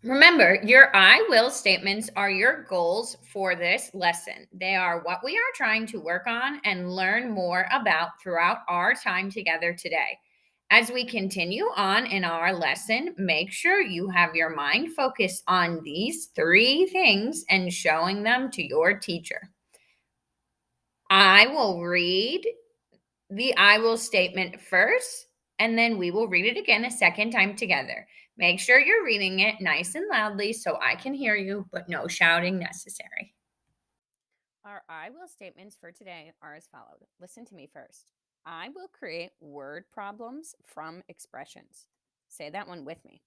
Remember, your I will statements are your goals for this lesson. They are what we are trying to work on and learn more about throughout our time together today. As we continue on in our lesson, make sure you have your mind focused on these three things and showing them to your teacher. I will read the I will statement first, and then we will read it again a second time together. Make sure you're reading it nice and loudly so I can hear you, but no shouting necessary. Our I will statements for today are as follows. Listen to me first. I will create word problems from expressions. Say that one with me.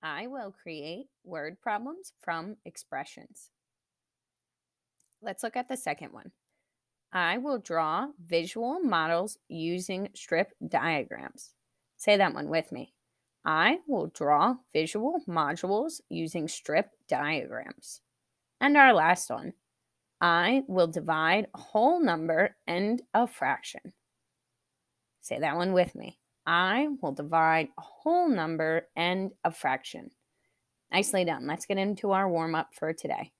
I will create word problems from expressions. Let's look at the second one. I will draw visual models using strip diagrams. Say that one with me. I will draw visual modules using strip diagrams. And our last one. I will divide a whole number and a fraction. Say that one with me. I will divide a whole number and a fraction. Nicely done. Let's get into our warm-up for today.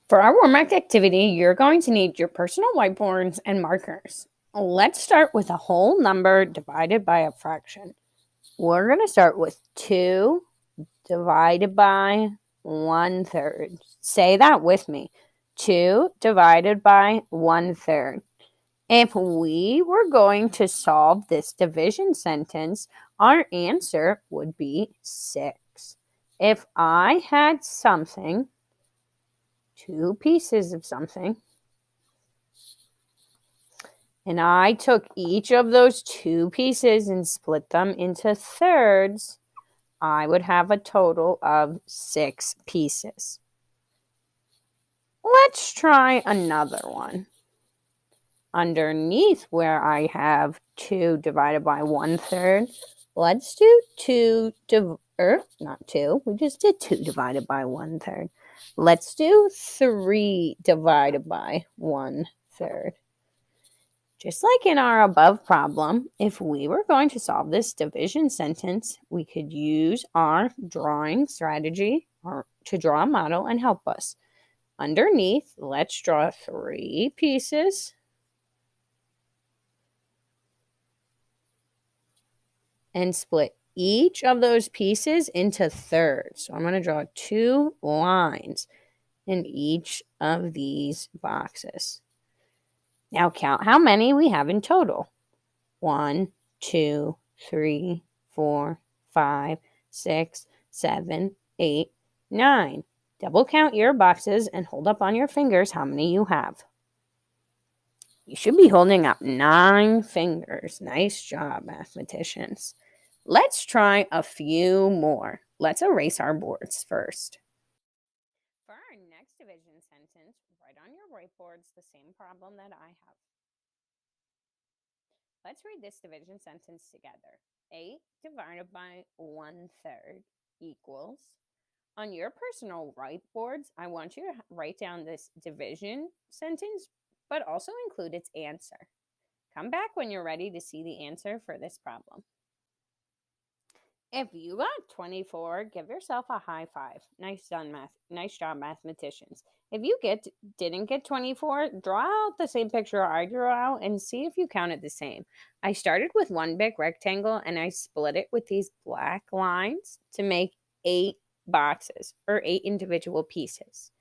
For our warm-up activity, you're going to need your personal whiteboards and markers. Let's start with a whole number divided by a fraction. We're going to start with 2 divided by 1/3. Say that with me. 2 divided by 1/3. If we were going to solve this division sentence, our answer would be 6. If I had something, 2 pieces of something, and I took each of those 2 pieces and split them into thirds, I would have a total of 6 pieces. Let's try another one. Underneath where I have 2 divided by 1/3, let's do not 2, we just did 2 divided by 1/3. Let's do 3 divided by 1/3. Just like in our above problem, if we were going to solve this division sentence, we could use our drawing strategy to draw a model and help us. Underneath, let's draw 3 pieces and split each of those pieces into thirds. So I'm going to draw 2 lines in each of these boxes. Now count how many we have in total. 1, 2, 3, 4, 5, 6, 7, 8, 9. Double count your boxes and hold up on your fingers how many you have. You should be holding up 9 fingers. Nice job, mathematicians. Let's try a few more. Let's erase our boards first. For our next division sentence, write on your whiteboards the same problem that I have. Let's read this division sentence together. 8 divided by 1/3 equals. On your personal whiteboards, I want you to write down this division sentence, but also include its answer. Come back when you're ready to see the answer for this problem. If you got 24, give yourself a high five. Nice done, nice job, mathematicians. If you didn't get 24, draw out the same picture I drew out and see if you counted the same. I started with one big rectangle and I split it with these black lines to make 8 boxes or 8 individual pieces.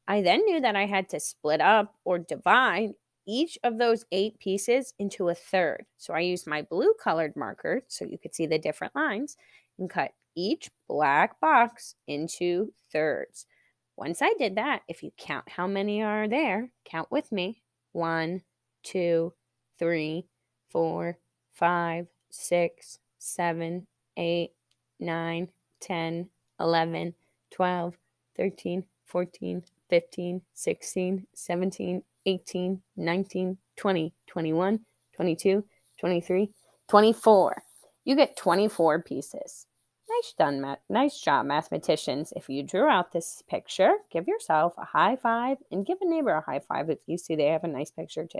I then knew that I had to split up or divide each of those 8 pieces into a third. So I used my blue colored marker so you could see the different lines and cut each black box into thirds. Once I did that, if you count how many are there, count with me. 1, 2, 3, 4, 5, 6, 7, 8, 9, 10, 11, 12, 13, 14, 15, 16, 17, 18, 19, 20, 21, 22, 23, 24. You get 24 pieces. Nice job, mathematicians. If you drew out this picture, give yourself a high five and give a neighbor a high five if you see they have a nice picture too.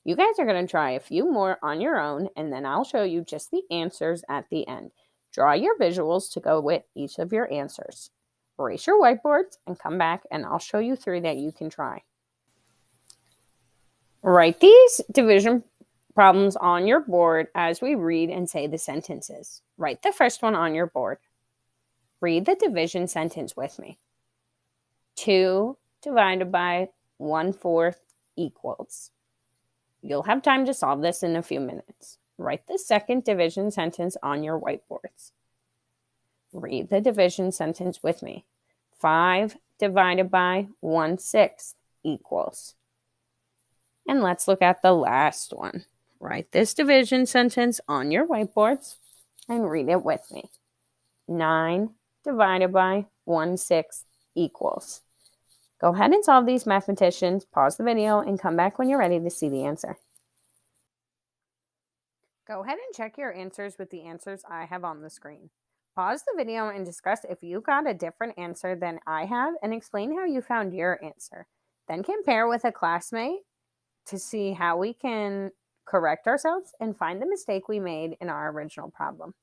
You guys are going to try a few more on your own, and then I'll show you just the answers at the end. Draw your visuals to go with each of your answers. Erase your whiteboards and come back and I'll show you 3 that you can try. Write these division problems on your board as we read and say the sentences. Write the first one on your board. Read the division sentence with me. 2 divided by 1/4 equals. You'll have time to solve this in a few minutes. Write the second division sentence on your whiteboards. Read the division sentence with me. 5 divided by 1/6 equals. And let's look at the last one. Write this division sentence on your whiteboards and read it with me. 9 divided by 1/6 equals. Go ahead and solve these, mathematicians. Pause the video and come back when you're ready to see the answer. Go ahead and check your answers with the answers I have on the screen. Pause the video and discuss if you got a different answer than I have and explain how you found your answer. Then compare with a classmate to see how we can correct ourselves and find the mistake we made in our original problem.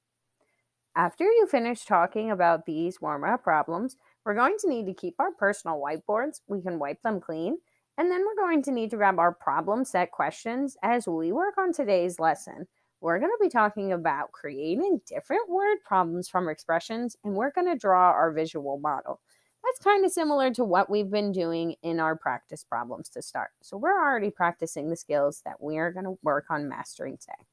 After you finish talking about these warm-up problems, we're going to need to keep our personal whiteboards. We can wipe them clean. And then we're going to need to grab our problem set questions as we work on today's lesson. We're going to be talking about creating different word problems from expressions, and we're going to draw our visual model. That's kind of similar to what we've been doing in our practice problems to start. So we're already practicing the skills that we are going to work on mastering today.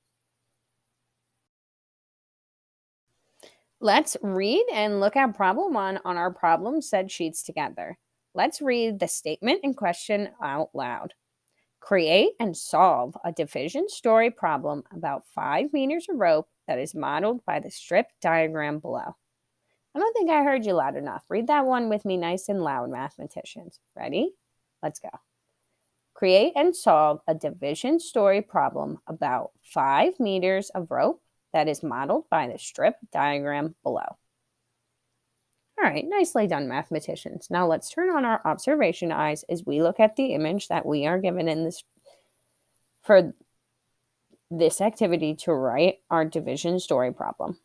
Let's read and look at problem 1 on our problem set sheets together. Let's read the statement in question out loud. Create and solve a division story problem about 5 meters of rope that is modeled by the strip diagram below. I don't think I heard you loud enough. Read that one with me nice and loud, mathematicians. Ready? Let's go. Create and solve a division story problem about 5 meters of rope that is modeled by the strip diagram below. All right, nicely done, mathematicians. Now let's turn on our observation eyes as we look at the image that we are given in this for this activity to write our division story problem.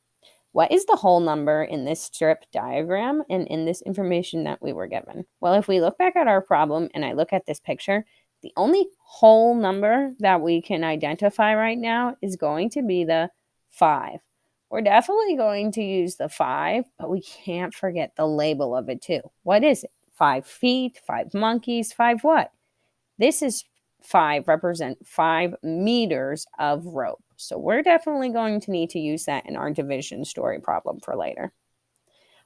What is the whole number in this strip diagram and in this information that we were given? Well, if we look back at our problem and I look at this picture, the only whole number that we can identify right now is going to be the 5. We're definitely going to use the 5, but we can't forget the label of it too. What is it? 5 feet, 5 monkeys, 5 what? This is 5 represent 5 meters of rope. So we're definitely going to need to use that in our division story problem for later.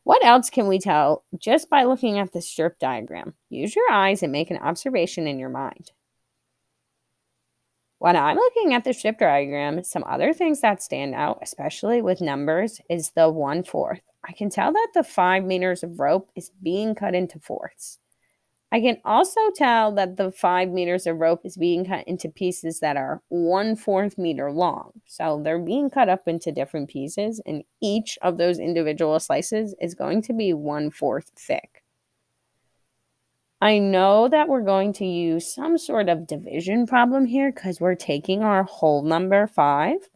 What else can we tell just by looking at the strip diagram? Use your eyes and make an observation in your mind. When I'm looking at the strip diagram, some other things that stand out, especially with numbers, is the 1/4. I can tell that the 5 meters of rope is being cut into fourths. I can also tell that the 5 meters of rope is being cut into pieces that are 1/4 meter long. So they're being cut up into different pieces, and each of those individual slices is going to be 1/4 thick. I know that we're going to use some sort of division problem here because we're taking our whole number 5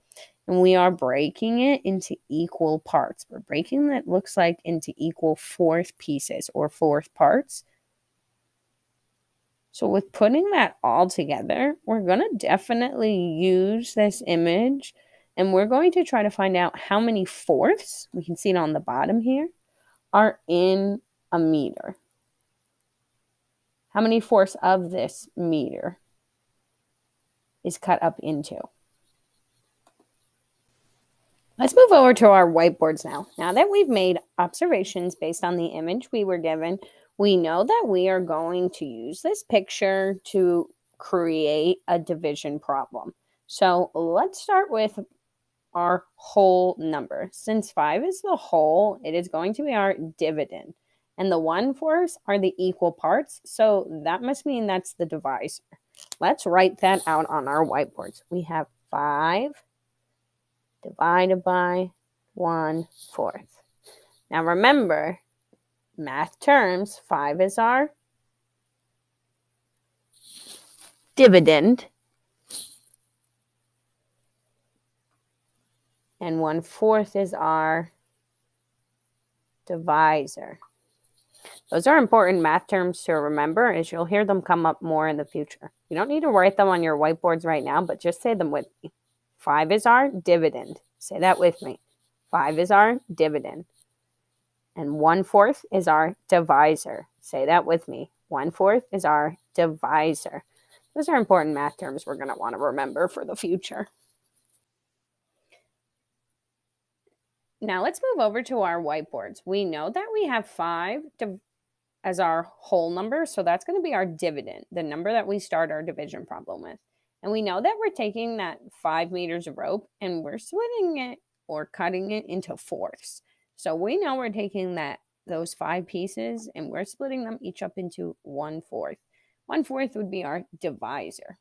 and we are breaking it into equal parts. We're breaking it, looks like, into equal fourth pieces or fourth parts. So with putting that all together, we're going to definitely use this image and we're going to try to find out how many fourths, we can see it on the bottom here, are in a meter. How many fourths of this meter is cut up into? Let's move over to our whiteboards now. Now that we've made observations based on the image we were given, we know that we are going to use this picture to create a division problem. So let's start with our whole number. Since 5 is the whole, it is going to be our dividend. And the 1/4 are the equal parts, so that must mean that's the divisor. Let's write that out on our whiteboards. We have 5 divided by 1/4. Now remember, math terms, 5 is our dividend, and 1/4 is our divisor. Those are important math terms to remember, as you'll hear them come up more in the future. You don't need to write them on your whiteboards right now, but just say them with me. 5 is our dividend. Say that with me. 5 is our dividend. And 1/4 is our divisor. Say that with me. 1/4 is our divisor. Those are important math terms we're going to want to remember for the future. Now let's move over to our whiteboards. We know that we have 5 as our whole number, so that's going to be our dividend, the number that we start our division problem with. And we know that we're taking that 5 meters of rope and we're splitting it or cutting it into fourths. So we know we're taking those 5 pieces and we're splitting them each up into 1/4. 1/4 would be our divisor.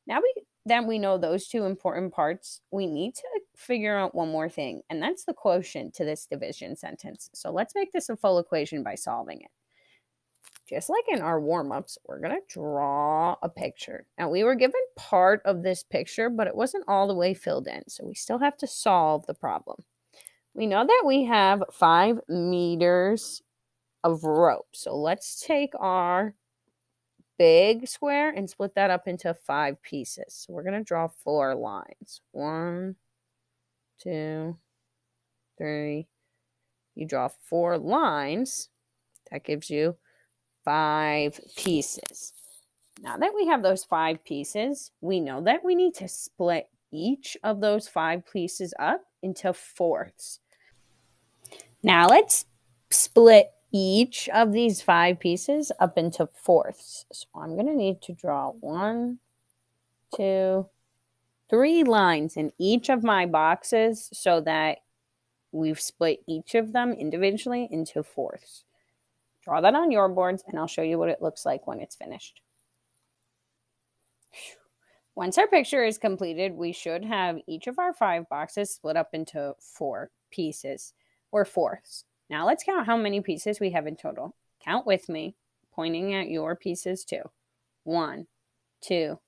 Now that we know those two important parts, we need to figure out one more thing, and that's the quotient to this division sentence. So let's make this a full equation by solving it. Just like in our warm-ups, we're going to draw a picture. Now, we were given part of this picture, but it wasn't all the way filled in, so we still have to solve the problem. We know that we have 5 meters of rope. So let's take our big square and split that up into 5 pieces. So we're going to draw 4 lines. 1, 2, 3. You draw 4 lines. That gives you 5 pieces. Now that we have those 5 pieces, we know that we need to split each of those 5 pieces up into fourths. Now let's split each of these 5 pieces up into fourths. So I'm going to need to draw 1, 2, 3 lines in each of my boxes so that we've split each of them individually into fourths. Draw that on your boards and I'll show you what it looks like when it's finished. Once our picture is completed, we should have each of our 5 boxes split up into 4 pieces or fourths. Now let's count how many pieces we have in total. Count with me, pointing at your pieces too. 1, 2,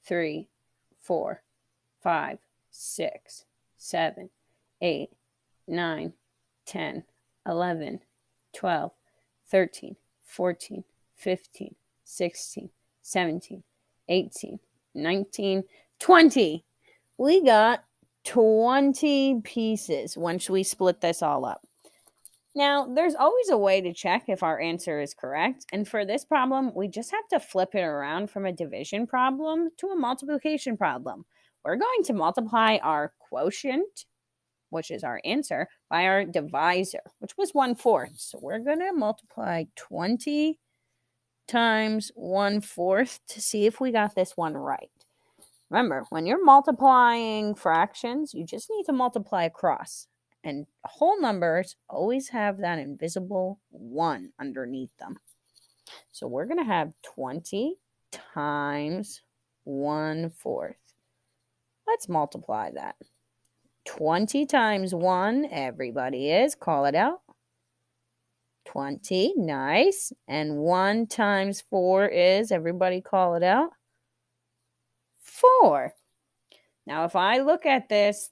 3, 4, 5, 6, 7, 8, 9, 10, 11, 12, 13, 14, 15, 16, 17, 18, 19, 20. We got 20 pieces once we split this all up. Now, there's always a way to check if our answer is correct, and for this problem, we just have to flip it around from a division problem to a multiplication problem. We're going to multiply our quotient, which is our answer, by our divisor, which was 1/4. So we're going to multiply 20 times 1/4 to see if we got this one right. Remember, when you're multiplying fractions, you just need to multiply across. And whole numbers always have that invisible 1 underneath them. So we're going to have 20 times 1/4. Let's multiply that. 20 times 1, everybody is. Call it out. 20, nice. And 1 times 4 is, everybody call it out. 4. Now, if I look at this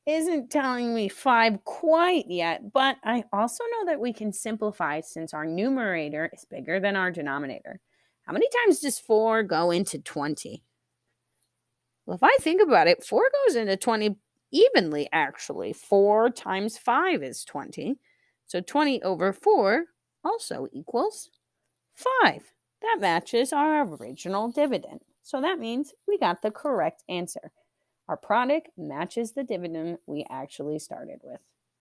isn't telling me 5 quite yet, but I also know that we can simplify since our numerator is bigger than our denominator. How many times does 4 go into 20? Well, if I think about it, 4 goes into 20 evenly, actually. 4 times 5 is 20. So 20 over 4 also equals 5. That matches our original dividend. So that means we got the correct answer. Our product matches the dividend we actually started with.